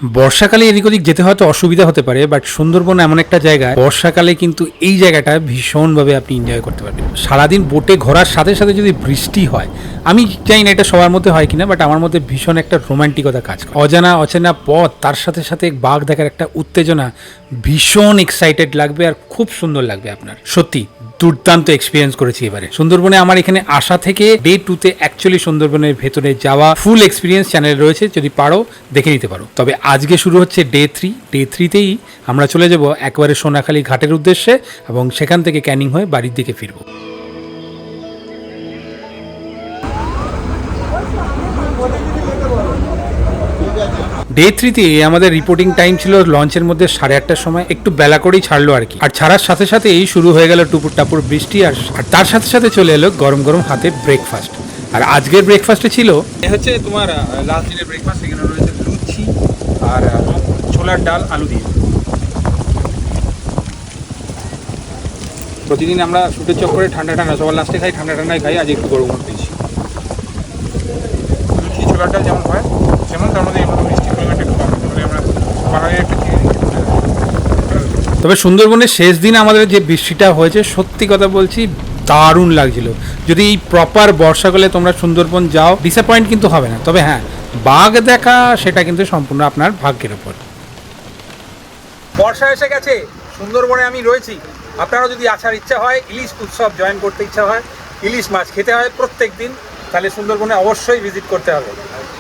বর্ষাকালে এদিক ওদিক যেতে হয়তো অসুবিধা হতে পারে, বাট সুন্দরবন এমন একটা জায়গা, বর্ষাকালে কিন্তু এই জায়গাটা ভীষণভাবে আপনি এনজয় করতে পারবেন। সারাদিন বোটে ঘোরার সাথে সাথে যদি বৃষ্টি হয়, আমি জানি না এটা সবার মধ্যে হয় কিনা, বাট আমার মধ্যে ভীষণ একটা রোমান্টিকতা কাজ করে। অজানা অচেনা পথ, তার সাথে সাথে বাঘ দেখার একটা উত্তেজনা, ভীষণ এক্সাইটেড লাগবে আর খুব সুন্দর লাগবে আপনার। সত্যি দুর্দান্ত এক্সপিরিয়েন্স করেছি এবারে সুন্দরবনে। আমার এখানে আসা থেকে ডে 2 তে অ্যাকচুয়ালি সুন্দরবনের ভেতরে যাওয়া ফুল এক্সপিরিয়েন্স চ্যানেল রয়েছে, যদি পারো দেখে নিতে পারো। তবে আজকে শুরু হচ্ছে ডে 3। ডে 3তেই আমরা চলে যাব একবারে সোনাখালী ঘাটের উদ্দেশ্যে এবং সেখান থেকে ক্যানিং হয়ে বাড়ির দিকে ফিরবো। ডে 3তে আমাদের রিপোর্টিং টাইম ছিল লঞ্চের মধ্যে 8:30টার সময়, একটু বেলা করেই ছাড়লো আর কি। আর ছাড়ার সাথে সাথেই শুরু হয়ে গেল টুপুর টাপুর বৃষ্টি, আর তার সাথে সাথে চলে এলো গরম গরম হাতে ব্রেকফাস্ট। আর আজকের ব্রেকফাস্টে ছিল হচ্ছে তোমার লাস্ট দিনের ব্রেকফাস্ট। এখানে রয়েছে লুচি আর ছোলার ডাল আলু দিয়ে। প্রতিদিন আমরা শুটের চক্করে ঠান্ডা ঠান্ডা সবার লাস্টে খাই, ঠান্ডা ঠান্ডাই খাই, আজ একটু গরম গরম পেয়েছি। লুচি ছোলার ডাল যেমন হয় যেমন, তার মধ্যে এর মধ্যে মিষ্টির পরিমাণটা একটু কম, তাহলে আমরা বাঙালি একটা চিনি। তবে সুন্দরবনের শেষ দিন আমাদের যে বৃষ্টিটা হয়েছে, সত্যি কথা বলছি দারুণ লাগছিল। যদি এই প্রপার বর্ষাকালে তোমরা সুন্দরবন যাও, ডিসঅ্যাপয়েন্ট কিন্তু হবে না। তবে হ্যাঁ, বাঘ দেখা সেটা কিন্তু সম্পূর্ণ আপনার ভাগ্যের ওপর। বর্ষা এসে গেছে, সুন্দরবনে আমি রয়েছি। আপনারও যদি আসার ইচ্ছা হয়, ইলিশ উৎসব জয়েন করতে ইচ্ছা হয়, ইলিশ মাছ খেতে হয় প্রত্যেক দিন, তাহলে সুন্দরবনে অবশ্যই ভিজিট করতে হবে।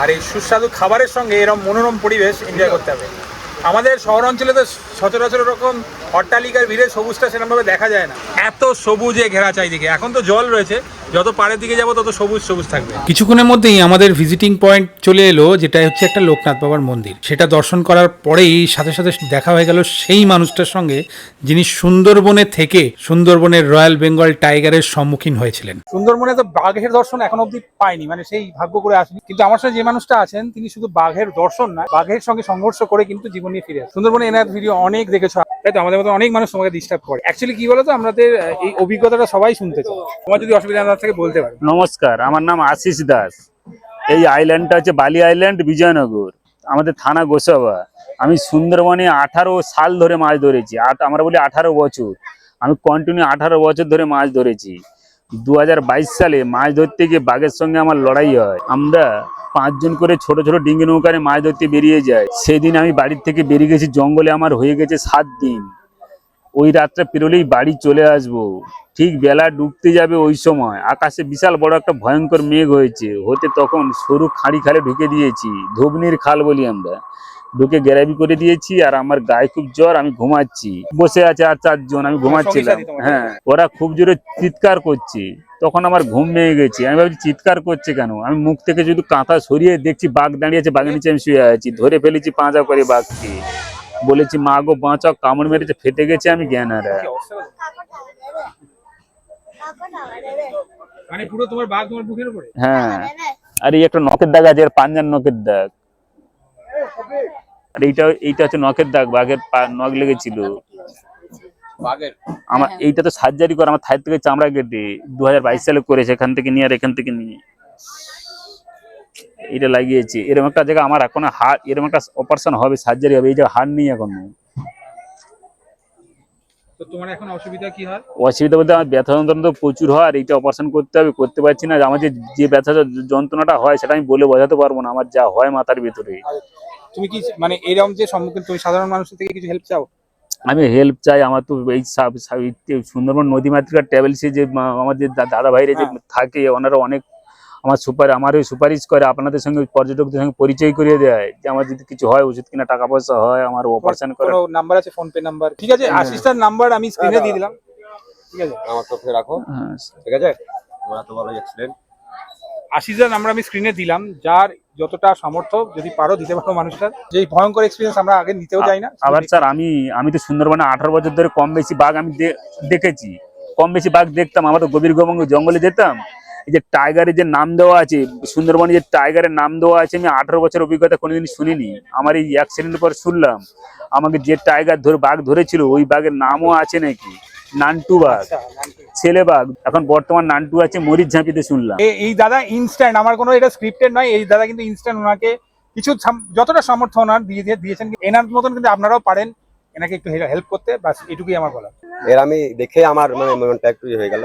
আর এই সুস্বাদু খাবারের সঙ্গে এরকম মনোরম পরিবেশ এনজয় করতে হবে। আমাদের শহর অঞ্চলে তো সচরাচর এরকম অট্টালিকার ভিড়ে সবুজটা সেরকমভাবে দেখা যায় না। এত সবুজে ঘেরা চারিদিকে। এখন তো জল রয়েছে, যত পাড়ের দিকে যাবো তত সবুজ সবুজ থাকবে। কিছুক্ষণের মধ্যেই আমাদের ভিজিটিং পয়েন্ট চলে এলো, যেটা হচ্ছে একটা লোকনাথ বাবার মন্দির। সেটা দর্শন করার পরেই সাথে সাথে দেখা হয়ে গেল সেই মানুষটার সঙ্গে, যিনি সুন্দরবনে থেকে সুন্দরবনের রয়্যাল বেঙ্গল টাইগারের সম্মুখীন হয়েছিলেন। সুন্দরবনে তো বাঘের দর্শন এখন অব্দি পাইনি, মানে সেই ভাগ্য করে আসেনি। কিন্তু আমার সাথে যে মানুষটা আছেন, তিনি শুধু বাঘের দর্শন না, বাঘের সঙ্গে সংঘর্ষ করে কিন্তু জীবন নিয়ে ফিরে আসে। সুন্দরবনে এনার ভিডিও অনেক দেখেছো, তাই তো আমাদের মতো অনেক মানুষ তোমাকে ডিস্টার্ব করে। অ্যাকচুয়ালি কি বলতো, আমাদের এই অভিজ্ঞতাটা সবাই শুনতে চাই। তোমার যদি অসুবিধা না থাকে বলতে পারো। নমস্কার, আমার নাম আশিস দাস। এই আইল্যান্ডটা হচ্ছে বালি আইল্যান্ড, বিজয়নগর, আমাদের থানা গোসাবা। আমি সুন্দরবনে 18 সাল ধরে মাছ ধরেছি। আমরা বলি 18 বছর। আমি কন্টিনিউ 18 বছর ধরে মাছ ধরেছি। 2022 সালে মাছ ধরতে গিয়ে বাঘের সঙ্গে আমার লড়াই হয়। আমরা 5 জন করে ছোট ছোট ডিঙ্গি নৌকারে মাছ ধরতে বেরিয়ে যাই। সেদিন আমি বাড়ির থেকে বেরিয়ে গেছি, জঙ্গলে আমার হয়ে গেছে 7 দিন। ওই রাতটা পেরোলেই বাড়ি চলে আসবো। ঠিক বেলা ডুবতে যাবে ওই সময় আকাশে বিশাল বড় একটা ভয়ঙ্কর মেঘ হতে তখন সরু খাঁড়ি খালে ঢুকে দিয়েছি, ধুবনির খাল বলি আমরা। ঢুকে গ্যারাবি করে দিয়েছি, আর আমার গায়ে খুব জ্বর, আমি ঘুমাচ্ছি। বসে আছে আর 4 জন, আমি ঘুমাচ্ছিলাম। হ্যাঁ, ওরা খুব জোরে চিৎকার করছে। তখন আমার ঘুম ভেঙে গেছে। আমি ভাবছি চিৎকার করছে কেন। আমি মুখ থেকে যদি কাঁথা সরিয়ে দেখছি বাঘ দাঁড়িয়েছে, বাঘের নিচে আমি শুয়ে আছি। ধরে ফেলেছি পাঁজা করে বাঘকে, বলেছি মা গো বাঁচাও, কামড় মেরেছে, ফেটে গেছে, আমি জ্ঞান হারা। মানে পুরো তোমার বাঘ তোমার বুকের উপরে? হ্যাঁ, আর এই একটা নখের দাগ আছে, আর পাঞ্জার নখের দাগ। আর এইটা হচ্ছে নখের দাগ, বাঘের নখ লেগেছিল। আমার এইটা তো সার্জারি করে, আমার থাই থেকে চামড়া কেটে 2022 সালে করেছে। এখান থেকে নিয়ে আর এখান থেকে নিয়ে এটা লাগিয়েছে। এরকম একটা জায়গা আমার এখন হাড়, এরকম একটা অপারেশন হবে, সার্জারি হবে। এই জায়গা হাড় নেই এখন। তো তোমার এখন অসুবিধা কি হয়? অসুবিধা বলতে আমার ব্যথা যন্ত্রণা তো প্রচুর হয়, আর এইটা অপারেশন করতে হবে, করতে পারছি না। আমার যে ব্যথা যন্ত্রণাটা হয় সেটা আমি বলে বোঝাতে পারবো না, আমার যা হয় মাথার ভিতরে। তুমি কি মানে এরকম যে সম্মুখীন, তুমি সাধারণ মানুষের থেকে কিছু হেল্প চাও? আমি হেল্প চাই। আমার তো এই সুন্দরবন নদী মাতৃকা ট্রাভেলসে যে আমার যে দাদা ভাইরা যে থাকে, ওনারা অনেক আমার সুপারিশ করে, আপনাদের সঙ্গে পর্যটকদের সঙ্গে পরিচয় করিয়ে দেয়, যে আমার যদি কিছু হয়, ওষুধ কিনা টাকা পয়সা হয়, আমার অপারেশন করে। নাম্বার আছে, ফোন পে নাম্বার? ঠিক আছে, আশিসটার নাম্বার আমি স্ক্রিনে দিয়ে দিলাম। ঠিক আছে, আমার তরফে রাখো। ঠিক আছে, তোমার তো ভালো অ্যাক্সিডেন্ট। আশিসটার নাম্বার আমি স্ক্রিনে দিলাম। যার যতটা সামর্থ্য যদি পারো দিতে পারো মানুষটার, যে ভয়ঙ্কর এক্সপিরিয়েন্স আমরা আগে নিতেও যাই না। আবার স্যার, আমি তো সুন্দরবনে 18 বছর ধরে কম বেশি বাঘ আমি দেখেছি। কম বেশি বাঘ দেখতাম। আমরা তো গভীর জঙ্গলে যেতাম। এই যে টাইগারের যে নাম দেওয়া আছে সুন্দরবনে, যে টাইগারের নাম দেওয়া আছে, আমি 18 বছর অভিজ্ঞতা কোনোদিন শুনিনি। আমার এই অ্যাক্সিডেন্ট পর শুনলাম আমাকে যে টাইগার বাঘ ধরেছিল, ওই বাঘের নামও আছে নাকি নান্টু বাঘ, ছেলে বাঘ। এখন বর্তমান নান্টু আছে মরিচ ঝাঁপিতে শুনলাম। এই দাদা ইনস্ট্যান্ট, আমার কোনো এটা স্ক্রিপ্টেড নয়, এই দাদা কিন্তু ইনস্ট্যান্ট ওনাকে কিছু যতটা সামর্থ্য ওনার দিয়েছেন, এনার মতন কিন্তু আপনারাও পারেন এনাকে একটু হেল্প করতে, বাস এটুকুই আমার বলা। এর আমি দেখে আমার মানে মনটা একটু হয়ে গেল,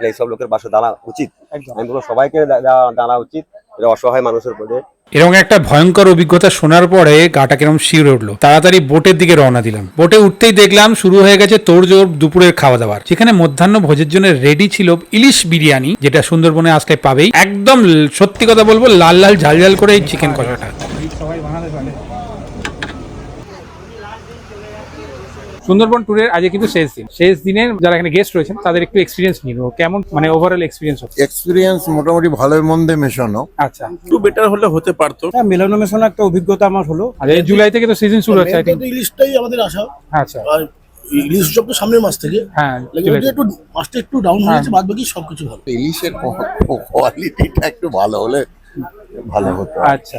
এইসব লোকের পাশে দাঁড়া উচিত। একদম আমি বলবো সবাইকে দাঁড়া উচিত, এটা অসহায় মানুষের প্রতি। এরকম একটা ভয়ঙ্কর অভিজ্ঞতা শোনার পরে গাটা কিরকম শিউরে উঠলো। তাড়াতাড়ি বোটের দিকে রওনা দিলাম। বোটে উঠতেই দেখলাম শুরু হয়ে গেছে তোড়জোড় দুপুরের খাওয়া দাওয়ার, যেখানে মধ্যাহ্ন ভোজের জন্য রেডি ছিল ইলিশ বিরিয়ানি, যেটা সুন্দরবনে আসলে পাবেই। একদম সত্যি কথা বলবো, লাল লাল ঝাল ঝাল করে এই চিকেন কষাটা। সুন্দরবন ট্যুরের আজকে কিন্তু শেষ দিনের যারা এখানে গেস্ট রয়েছেন তাদের একটু এক্সপিরিয়েন্স নিব, কেমন মানে ওভারঅল এক্সপিরিয়েন্স হচ্ছে। এক্সপিরিয়েন্স মোটামুটি ভালোই মন্দে মেশানো। আচ্ছা, একটু বেটার হলে হতে পারতো। হ্যাঁ, মেলানো মেশানো একটা অভিজ্ঞতা আমার হলো। আর এই জুলাই থেকে তো সিজন শুরু হচ্ছে, I think। ইলিশটাই আমাদের আশা। আচ্ছা, আর ইলিশ উৎসব তো সামনের মাস থেকে, হ্যাঁ একটু মাসটা একটু ডাউন হয়েছে, বাদ বাকি সবকিছু ভালো। ইলিশের কোয়ালিটিটা একটু ভালো হলে ভালো হতো। আচ্ছা,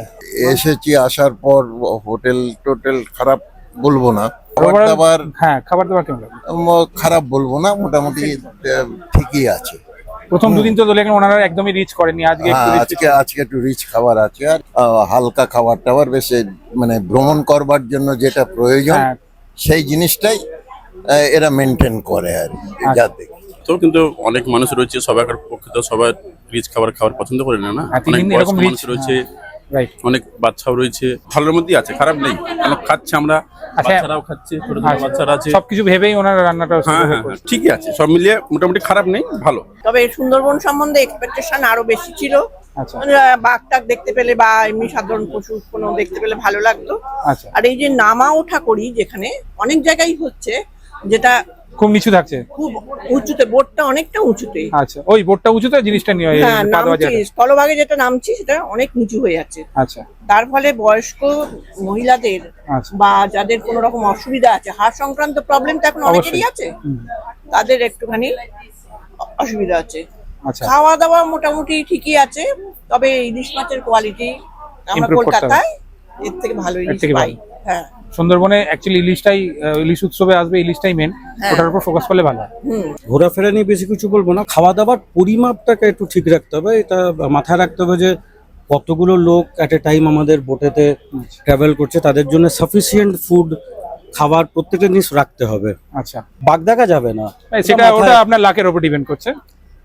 এসেছি, আসার পর হোটেল টোটেল খারাপ বলবো না, খাবার দাবার হ্যাঁ খাবার দাবার কেমন লাগে? খারাপ বলবো না, মোটামুটি ঠিকই আছে। প্রথম দুদিন তো দেখলেন ওনারা একদমই রিচ করেনি, আজকে একটু হ্যাঁ, rich আজকে একটু রিচ খাবার আছে, আর হালকা খাবার টাবার বেশি, মানে ভ্রমণ করবার জন্য যেটা প্রয়োজন হ্যাঁ। সেই জিনিসটাই এরা মেনটেন করে আর কি, যা দেখি। তো কিন্তু অনেক মানুষ রয়েছে, সবার পক্ষে তো সবাই রিচ খাবার পছন্দ করে না। হ্যাঁ, অনেক তিন বয়স্ক এরকম মানুষ rich, রয়েছে, রাইট। অনেক বাচ্চাও রয়েছে, ভালোর মধ্যেই আছে, খারাপ নেই। অনেক খাচ্ছে, আমরা আচ্ছা। বাচ্চারাও খাচ্ছে, ছোট ছোট আচ্ছা, বাচ্চারা আছে। সবকিছু ভেবেই ওনারা রান্নাটা হ্যাঁ হ্যাঁ হ্যাঁ, ঠিকই আছে, সব মিলিয়ে মোটামুটি খারাপ নেই, ভালো। তবে সুন্দরবন সম্বন্ধে এক্সপেকটেশন আরো বেশি ছিল। আচ্ছা মানে বাঘ টাক দেখতে পেলে বা এমনি সাধারণ পশু কোনো দেখতে পেলে ভালো লাগতো। আচ্ছা, আর এই যে নামা ওঠা করি, যেখানে অনেক জায়গায় হচ্ছে, যেটা খুব নিচু থাকছে। খুব উঁচুতে, বোটটা অনেকটা উঁচুতে। আচ্ছা, ওই বোটটা উঁচুতে, জিনিসটা নিয়ে হ্যাঁ, নামছি স্থলভাগে যেটা নামছি সেটা অনেক নিচু হয়ে যাচ্ছে। আচ্ছা তার ফলে বয়স্ক মহিলাদের আচ্ছা, বা যাদের কোনো রকম অসুবিধা আছে, হাড় সংক্রান্ত প্রবলেম তো এখন অনেকেরই অবশ্যই। আছে, তাদের একটুখানি অসুবিধা আছে। আচ্ছা, খাওয়া দাওয়া মোটামুটি ঠিকই আছে, তবে ইলিশ মাছের কোয়ালিটি আমরা Improve করতে হবে। কলকাতায় এর থেকে ভালো ইলিশ থেকে পাই। ভালো। হ্যাঁ, সুন্দরবনে অ্যাকচুয়ালি ইলিশটাই, ইলিশ উৎসবে আসবে, ইলিশটাই মেন, হ্যাঁ। ওটার উপর ফোকাস করলে ভালো হয়। হুম। ঘোরাফেরা নিয়ে বেশি কিছু বলবো না, খাওয়া দাওয়ার পরিমাপটাকে একটু ঠিক রাখতে হবে। এটা মাথায় রাখতে হবে যে কতগুলো লোক অ্যাট এ টাইম আমাদের বোটেতে ট্রাভেল করছে, তাদের জন্য সাফিসিয়েন্ট ফুড খাবার প্রত্যেকটা জিনিস রাখতে হবে। আচ্ছা, বাগ দেখা যাবে না, সেটা মাথায়- ওটা আপনার লাকের উপর ডিপেন্ড করছে,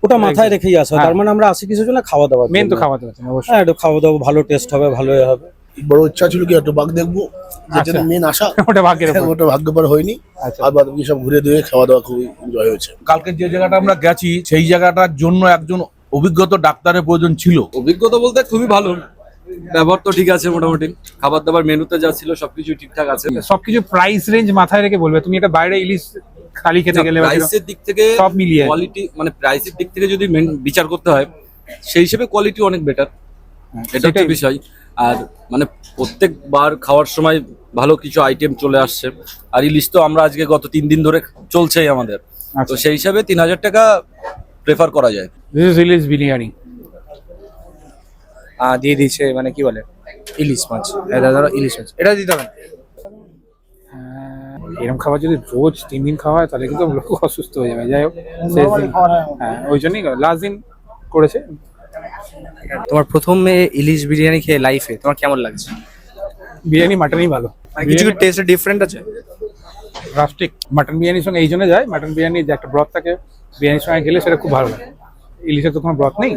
ওটা মাথায় রেখেই আসা। হ্যাঁ। তার মানে আমরা আসি কিছু জন্য খাওয়া দাওয়া, মেন তো খাওয়া দাওয়া অবশ্যই। হ্যাঁ, একটু খাওয়া দাওয়া ভালো টেস্ট হবে, ভালো হবে। বড় ইচ্ছা ছিল কি একটু বাঘ দেখবো, যেটা আচ্ছা। মেন আশা। ওটা ভাগ্যের উপর। ওটা ভাগ্যবার হয়নি, আচ্ছা, আর বাদ বাকি সব ঘুরে দিয়ে খাওয়া দাওয়া খুবই এনজয় হয়েছে। কালকে যে জায়গাটা আমরা গেছি সেই জায়গাটার জন্য একজন অভিজ্ঞতা ডাক্তারের প্রয়োজন ছিল। অভিজ্ঞতা বলতে খুবই ভালো, ব্যবহার তো ঠিক আছে, মোটামুটি খাবার দাবার মেনুতে যা ছিল সবকিছু ঠিকঠাক আছে। সবকিছু প্রাইস রেঞ্জ মাথায় রেখে বলবে, তুমি এটা বাইরে ইলিশ খালি খেতে গেলে বা প্রাইসের দিক থেকে সব মিলিয়ে। কোয়ালিটি, মানে প্রাইসের দিক থেকে যদি বিচার করতে হয়, সেই হিসেবে কোয়ালিটি অনেক বেটার, এটা হচ্ছে সেটাই। বিষয়। আর মানে প্রত্যেকবার খাওয়ার সময় ভালো কিছু আইটেম চলে আসছে, আর ইলিশ তো আমরা আজকে গত 3 দিন ধরে চলছেই আমাদের, তো আচ্ছা, সেই হিসাবে 3000 টাকা প্রেফার করা যায়। দিস ইজ ইলিশ বিরিয়ানি। দিয়ে দিচ্ছে, মানে কি বলে, ইলিশ মাছ, এটা ধরো ইলিশ মাছ, এটা দিতে হবে। এরকম খাবার যদি রোজ 3 দিন খাওয়া হয় তাহলে কিন্তু লোক অসুস্থ হয়ে যাবে। যাই হোক, শেষ দিন, হ্যাঁ ওই জন্যই লাস্ট দিন করেছে। তোমার প্রথমে ইলিশ বিরিয়ানি খেয়ে লাইফে তোমার কেমন লাগছে? বিরিয়ানি মাটনই ভালো, কিছু টেস্ট ডিফারেন্ট আছে। রাস্টিক মাটন বিরিয়ানির সঙ্গে এই জন্য যায়, মাটন বিরিয়ানির যে একটা ব্রথ থাকে বিরিয়ানির সঙ্গে খেলে সেটা খুব ভালো লাগে। ইলিশের তো কোনো ব্রথ নেই,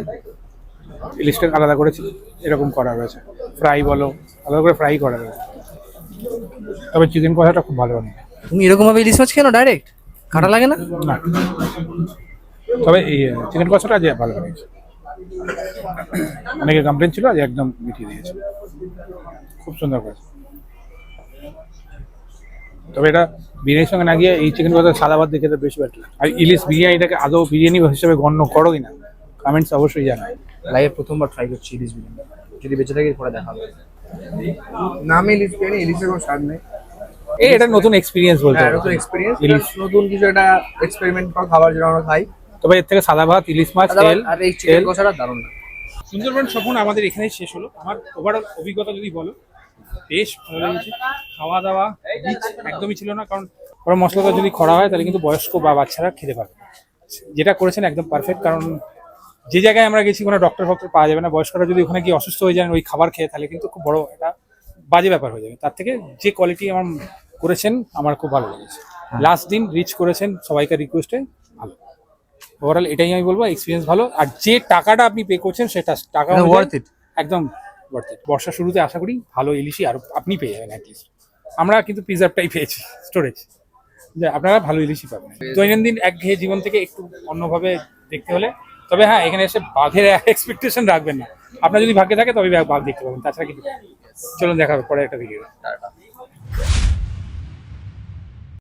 ইলিশটা আলাদা করেছি, এরকম করা রয়েছে। ফ্রাই বলো, আলাদা করে ফ্রাই করা রয়েছে। তবে চিকেন কষাটা খুব ভালো বানিয়ে। তুমি এরকম ভাবে ইলিশ মাছ কেন ডাইরেক্ট, কাটা লাগে না? না, তবে এই চিকেন কষাটা আজ ভালো বানিয়েছে। অনেকে কমপ্লেন ছিল, আজ একদম মিটিয়ে দিয়েছে, খুব সুন্দর করেছে। তবে এটা বিরিয়ানির সঙ্গে না গিয়ে এই চিকেন কষা সাদা ভাত দেখে তো বেশি বেটার লাগে। আর ইলিশ বিরিয়ানিটাকে আদৌ বিরিয়ানি হিসেবে গণ্য করো কিনা কমেন্টস অবশ্যই জানাই। লাইফে প্রথমবার ট্রাই করছি ইলিশ বিরিয়ানি, যদি বেঁচে থাকি পরে দেখা হবে। নামে ইলিশ বিরিয়ানি, ইলিশের কোনো স্বাদ নেই। এটা নতুন এক্সপিরিয়েন্স বলতে পারো, নতুন এক্সপিরিয়েন্স, ইলিশ নতুন কিছু একটা এক্সপেরিমেন্ট করা খাবার যেটা আমরা খাই। তবে এর থেকে সাদা ভাত, ইলিশ মাছ, তেল, আর এই চিকেন কষাটা দারুণ না। সুন্দরবন সফর আমাদের এখানেই শেষ হলো। আমার ওভারঅল অভিজ্ঞতা যদি বলো, বেশ ভালো লেগেছে। খাওয়া দাওয়া রিচ একদমই ছিল না, কারণ ওরা মশলাটা যদি করা হয় তাহলে কিন্তু বয়স্ক বা বাচ্চারা খেতে পারবে। যেটা করেছেন একদম পারফেক্ট, কারণ যে জায়গায় আমরা গেছি কোনো ডক্টর ফক্টর পাওয়া যাবে না। বয়স্করা যদি ওখানে গিয়ে অসুস্থ হয়ে যান ওই খাবার খেয়ে, তাহলে কিন্তু খুব বড় একটা বাজে ব্যাপার হয়ে যাবে। তার থেকে যে কোয়ালিটি আমার করেছেন আমার খুব ভালো লেগেছে। লাস্ট দিন রিচ করেছেন সবাইকার রিকোয়েস্টে, ভালো। ওভারঅল এটাই আমি বলবো, এক্সপিরিয়েন্স ভালো। আর যে টাকাটা আপনি পে করছেন সেটা টাকা ওয়ার্থ ইট। একদম ওয়ার্থ ইট। বর্ষার শুরুতে আশা করি ভালো ইলিশই আর আপনি পেয়ে যাবেন অ্যাটলিস্ট। আমরা কিন্তু প্রিজার্ভটাই পেয়েছি, স্টোরেজ, যে আপনারা ভালো ইলিশই পাবেন। দৈনন্দিন একঘেয়ে জীবন থেকে একটু অন্যভাবে দেখতে হলে, তবে হ্যাঁ এখানে এসে বাঘের এক্সপেকটেশন রাখবেন না। আপনার যদি ভাগ্যে থাকে তবে বাঘ দেখতে পাবেন, তাছাড়া কিন্তু। চলুন দেখা হবে পরে একটা ভিডিও।